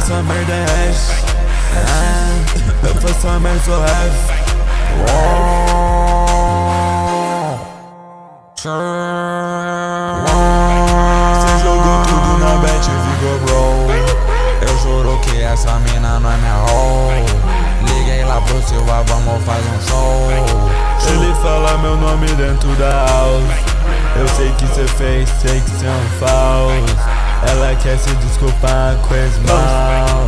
essa merda é hash. Eu faço a merda, sou ref. Cê jogou tudo na bet e ficou bro. Eu juro que essa mina não é minha hoe. Liguei lá pro Silva, vamos fazer um show. Ele fala meu nome dentro da house. Eu sei que cê fez, sei que cê é um falso. Ela quer se desculpar com esse mal.